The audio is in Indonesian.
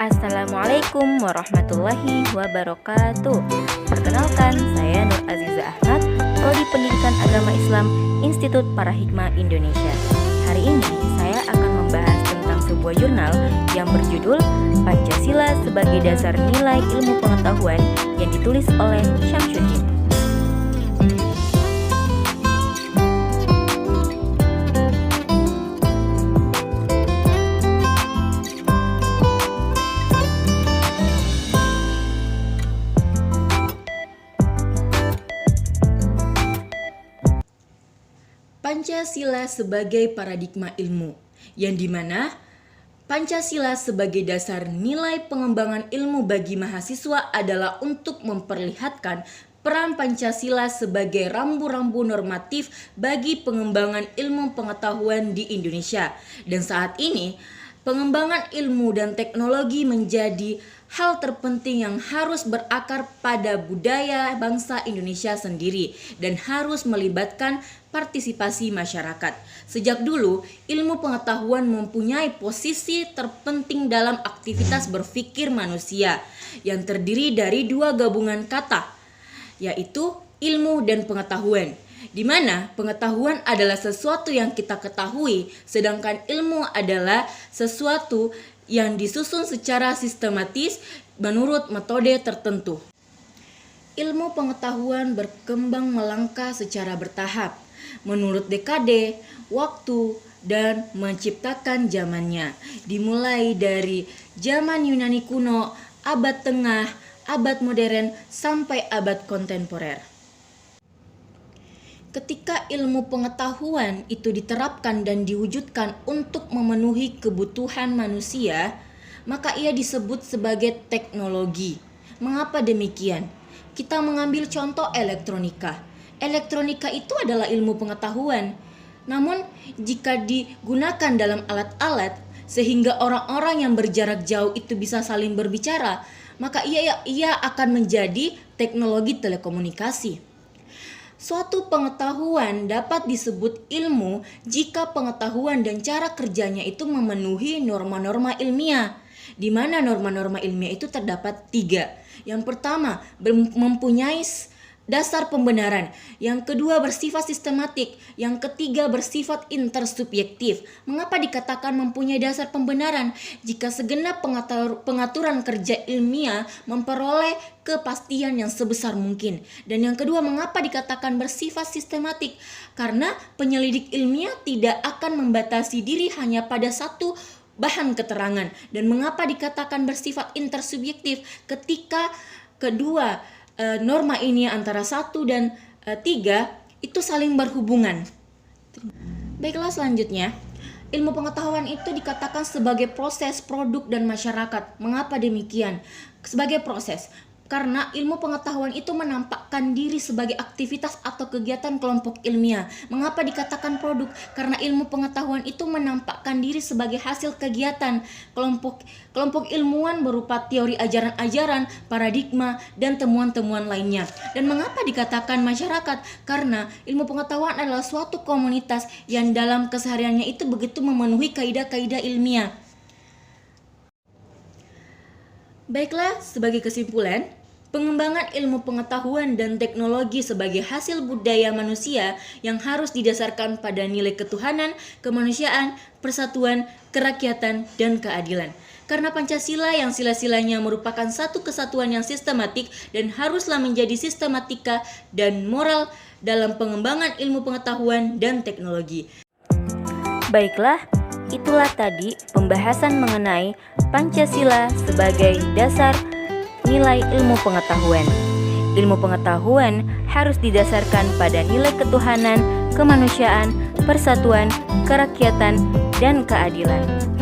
Assalamualaikum warahmatullahi wabarakatuh. Perkenalkan, saya Nur Aziza Ahmad, Prodi Pendidikan Agama Islam, Institut Parahikmah Indonesia. Hari ini saya akan membahas tentang sebuah jurnal yang berjudul Pancasila sebagai Dasar Nilai Ilmu Pengetahuan yang ditulis oleh Syamsuddin. Pancasila sebagai paradigma ilmu, yang dimana Pancasila sebagai dasar nilai pengembangan ilmu bagi mahasiswa adalah untuk memperlihatkan peran Pancasila sebagai rambu-rambu normatif bagi pengembangan ilmu pengetahuan di Indonesia. Dan saat ini, pengembangan ilmu dan teknologi menjadi hal terpenting yang harus berakar pada budaya bangsa Indonesia sendiri dan harus melibatkan partisipasi masyarakat. Sejak dulu, ilmu pengetahuan mempunyai posisi terpenting dalam aktivitas berpikir manusia yang terdiri dari dua gabungan kata, yaitu ilmu dan pengetahuan, di mana pengetahuan adalah sesuatu yang kita ketahui, sedangkan ilmu adalah sesuatu yang disusun secara sistematis menurut metode tertentu. Ilmu pengetahuan berkembang melangkah secara bertahap menurut dekade, waktu, dan menciptakan zamannya. Dimulai dari zaman Yunani kuno, abad tengah, abad modern, sampai abad kontemporer. Ketika ilmu pengetahuan itu diterapkan dan diwujudkan untuk memenuhi kebutuhan manusia, maka ia disebut sebagai teknologi. Mengapa demikian? Kita mengambil contoh elektronika. Elektronika itu adalah ilmu pengetahuan. Namun, jika digunakan dalam alat-alat sehingga orang-orang yang berjarak jauh itu bisa saling berbicara, maka ia akan menjadi teknologi telekomunikasi. Suatu pengetahuan dapat disebut ilmu jika pengetahuan dan cara kerjanya itu memenuhi norma-norma ilmiah, di mana norma-norma ilmiah itu terdapat 3. Yang pertama, mempunyai dasar pembenaran. Yang kedua, bersifat sistematik. Yang ketiga, bersifat intersubjektif. Mengapa dikatakan mempunyai dasar pembenaran? Jika segenap pengaturan kerja ilmiah memperoleh kepastian yang sebesar mungkin. Dan yang kedua, mengapa dikatakan bersifat sistematik? Karena penyelidik ilmiah tidak akan membatasi diri hanya pada satu bahan keterangan. Dan mengapa dikatakan bersifat intersubjektif? Ketika kedua norma ini antara 1 dan 3 itu saling berhubungan. Baiklah, selanjutnya, ilmu pengetahuan itu dikatakan sebagai proses, produk, dan masyarakat. Mengapa demikian? Sebagai proses, karena ilmu pengetahuan itu menampakkan diri sebagai aktivitas atau kegiatan kelompok ilmiah. Mengapa dikatakan produk? Karena ilmu pengetahuan itu menampakkan diri sebagai hasil kegiatan kelompok ilmuwan berupa teori ajaran-ajaran, paradigma, dan temuan-temuan lainnya. Dan mengapa dikatakan masyarakat? Karena ilmu pengetahuan adalah suatu komunitas yang dalam kesehariannya itu begitu memenuhi kaidah-kaidah ilmiah. Baiklah, sebagai kesimpulan, pengembangan ilmu pengetahuan dan teknologi sebagai hasil budaya manusia yang harus didasarkan pada nilai ketuhanan, kemanusiaan, persatuan, kerakyatan, dan keadilan. Karena Pancasila yang sila-silanya merupakan satu kesatuan yang sistematik dan haruslah menjadi sistematika dan moral dalam pengembangan ilmu pengetahuan dan teknologi. Baiklah, itulah tadi pembahasan mengenai Pancasila sebagai dasar nilai ilmu pengetahuan. Ilmu pengetahuan harus didasarkan pada nilai ketuhanan, kemanusiaan, persatuan, kerakyatan, dan keadilan.